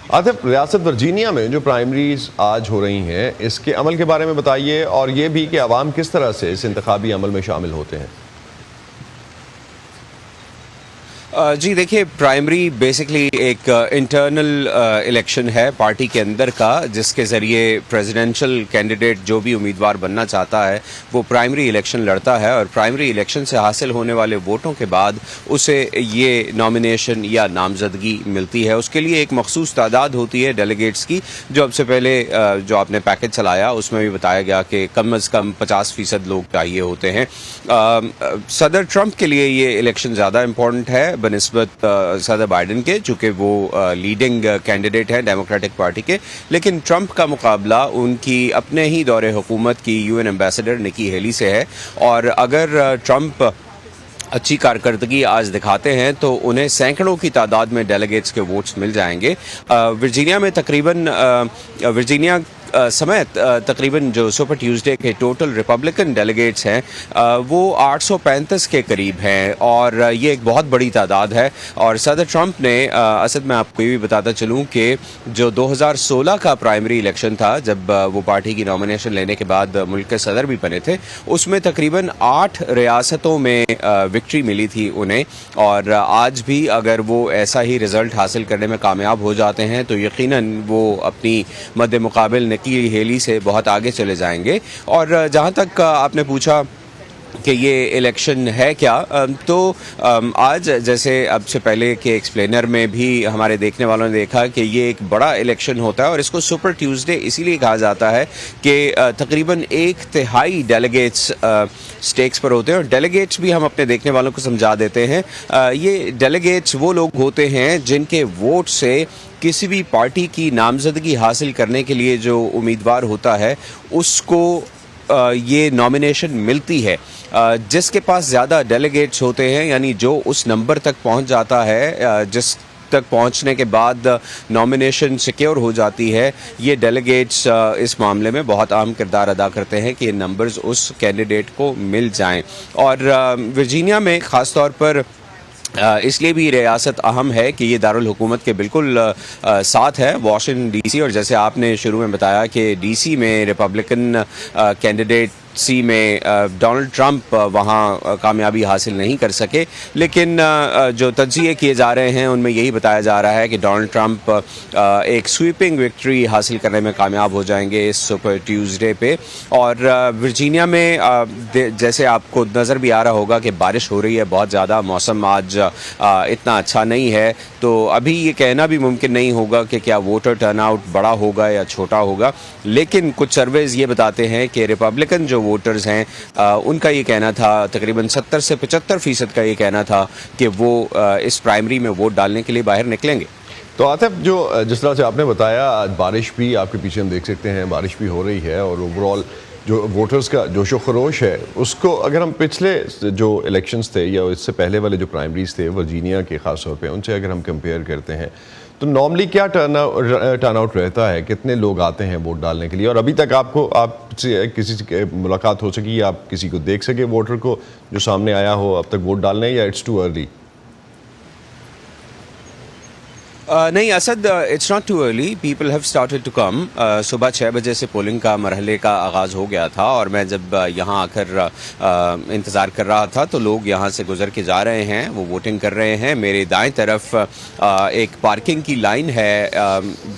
आतिफ, रियासत वर्जीनिया में जो प्राइमरीज आज हो रही हैं, इसके अमल के बारे में बताइए और ये भी कि अवाम किस तरह से इस इंतखाबी अमल में शामिल होते हैं। जी देखिए, प्राइमरी बेसिकली एक इंटरनल इलेक्शन है पार्टी के अंदर का, जिसके ज़रिए प्रेसिडेंशियल कैंडिडेट जो भी उम्मीदवार बनना चाहता है वो प्राइमरी इलेक्शन लड़ता है और प्राइमरी इलेक्शन से हासिल होने वाले वोटों के बाद उसे ये नॉमिनेशन या नामजदगी मिलती है। उसके लिए एक मखसूस तादाद होती है डेलीगेट्स की, जो अब से पहले जो आपने पैकेज चलाया उसमें भी बताया गया कि कम अज़ कम 50% लोग चाहिए होते हैं। सदर ट्रंप के लिए ये इलेक्शन ज़्यादा इम्पोर्टेंट है बनिस्बत सदर बाइडन के, चूँकि वो लीडिंग कैंडिडेट है डेमोक्रेटिक पार्टी के। लेकिन ट्रंप का मुकाबला उनकी अपने ही दौरे हुकूमत की यूएन एम्बेसडर निकी हेली से है, और अगर ट्रंप अच्छी कारकर्दगी आज दिखाते हैं तो उन्हें सैकड़ों की तादाद में डेलीगेट्स के वोट्स मिल जाएंगे। वर्जीनिया में तकरीबन वर्जीनिया समेत तकरीबन जो सुपर ट्यूसडे के टोटल रिपब्लिकन डेलीगेट्स हैं वो 835 के करीब हैं, और ये एक बहुत बड़ी तादाद है। और सदर ट्रंप ने असद में आपको ये भी बताता चलूँ कि जो 2016 का प्राइमरी इलेक्शन था, जब वो पार्टी की नॉमिनेशन लेने के बाद मुल्क के सदर भी बने थे, उसमें तकरीबन 8 रियासतों में विक्ट्री मिली थी उन्हें। और आज भी अगर वो ऐसा ही रिज़ल्ट हासिल करने में कामयाब हो जाते हैं तो यकीनन वो अपनी मद्दे मुकाबिल निकी हेली से बहुत आगे चले जाएंगे। और जहाँ तक आपने पूछा कि ये इलेक्शन है क्या, तो आज जैसे अब से पहले के एक्सप्लेनर में भी हमारे देखने वालों ने देखा कि ये एक बड़ा इलेक्शन होता है और इसको सुपर ट्यूसडे इसीलिए कहा जाता है कि तकरीबन 1/3 डेलीगेट्स स्टेक्स पर होते हैं। और डेलीगेट्स भी हम अपने देखने वालों को समझा देते हैं, ये डेलीगेट्स वो लोग होते हैं जिनके वोट से किसी भी पार्टी की नामजदगी हासिल करने के लिए जो उम्मीदवार होता है उसको ये नॉमिनेशन मिलती है। जिसके पास ज़्यादा डेलीगेट्स होते हैं, यानी जो उस नंबर तक पहुंच जाता है जिस तक पहुंचने के बाद नॉमिनेशन सिक्योर हो जाती है, ये डेलीगेट्स इस मामले में बहुत अहम किरदार अदा करते हैं कि ये नंबर्स उस कैंडिडेट को मिल जाएं। और वर्जीनिया में ख़ास तौर पर इसलिए भी रियासत अहम है कि ये दारुल हुकूमत के बिल्कुल साथ है वाशिंगटन डीसी। और जैसे आपने शुरू में बताया कि डीसी में रिपब्लिकन कैंडिडेट सी में डोनाल्ड ट्रंप वहाँ कामयाबी हासिल नहीं कर सके, लेकिन जो तज्ज़िये किए जा रहे हैं उनमें यही बताया जा रहा है कि डोनाल्ड ट्रंप एक स्वीपिंग विक्ट्री हासिल करने में कामयाब हो जाएंगे इस सुपर ट्यूसडे पे। और वर्जीनिया में जैसे आपको नज़र भी आ रहा होगा कि बारिश हो रही है बहुत ज़्यादा, मौसम आज इतना अच्छा नहीं है, तो अभी ये कहना भी मुमकिन नहीं होगा कि क्या वोटर टर्नआउट बड़ा होगा या छोटा होगा। लेकिन कुछ सर्वेज ये बताते हैं कि रिपब्लिकन जो वोटर्स हैं उनका ये कहना था, तकरीबन 70 से 75% का ये कहना था कि वो इस प्राइमरी में वोट डालने के लिए बाहर निकलेंगे। तो आतिफ, जो जिस तरह से आपने बताया, आज बारिश भी आपके पीछे हम देख सकते हैं, बारिश भी हो रही है और ओवरऑल जो वोटर्स का जोशो खरोश है उसको अगर हम पिछले जो इलेक्शंस थे या इससे पहले वाले जो प्राइमरीज थे वर्जीनिया के ख़ास तौर पे, उनसे अगर हम कंपेयर करते हैं तो नॉर्मली क्या टर्नआउट रहता है, कितने लोग आते हैं वोट डालने के लिए? और अभी तक आपसे किसी से मुलाकात हो सकी, आप किसी को देख सके वोटर को जो सामने आया हो अब तक वोट डालने, या इट्स टू अर्ली? नहीं Asad, it's not too early, people have started to come. सुबह 6 बजे से पोलिंग का मरहले का आगाज़ हो गया था और मैं जब यहाँ आकर इंतज़ार कर रहा था तो लोग यहाँ से गुजर के जा रहे हैं, वो वोटिंग कर रहे हैं। मेरे दाएं तरफ एक पार्किंग की लाइन है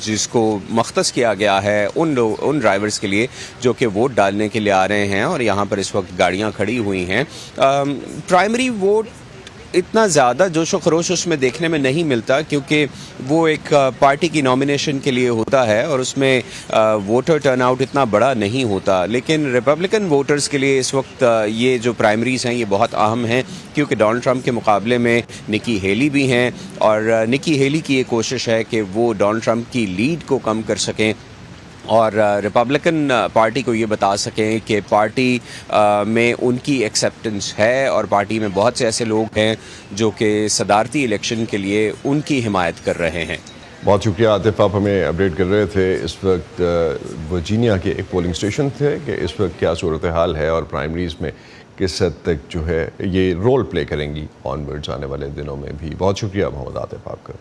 जिसको मख्तस किया गया है उन ड्राइवर्स के लिए जो कि वोट डालने के लिए आ रहे हैं, और यहाँ पर इस वक्त गाड़ियाँ खड़ी हुई हैं। प्राइमरी वोट इतना ज़्यादा जोशो खरोश उसमें देखने में नहीं मिलता, क्योंकि वो एक पार्टी की नॉमिनेशन के लिए होता है और उसमें वोटर टर्नआउट इतना बड़ा नहीं होता। लेकिन रिपब्लिकन वोटर्स के लिए इस वक्त ये जो प्राइमरीज हैं ये बहुत अहम हैं, क्योंकि डोनाल्ड ट्रंप के मुकाबले में निकी हेली भी हैं, और निकी हेली की ये कोशिश है कि वो डोनाल्ड ट्रंप की लीड को कम कर सकें और रिपब्लिकन पार्टी को ये बता सकें कि पार्टी में उनकी एक्सेप्टेंस है और पार्टी में बहुत से ऐसे लोग हैं जो कि सदारती इलेक्शन के लिए उनकी हिमायत कर रहे हैं। बहुत शुक्रिया आतिफ, आप हमें अपडेट कर रहे थे। इस वक्त वर्जीनिया के एक पोलिंग स्टेशन थे कि इस वक्त क्या सूरत हाल है और प्राइमरीज में किस हद तक जो है ये रोल प्ले करेंगी ऑनवर्ड्स आने वाले दिनों में भी। बहुत शुक्रिया मोहम्मद आतिफ आपका।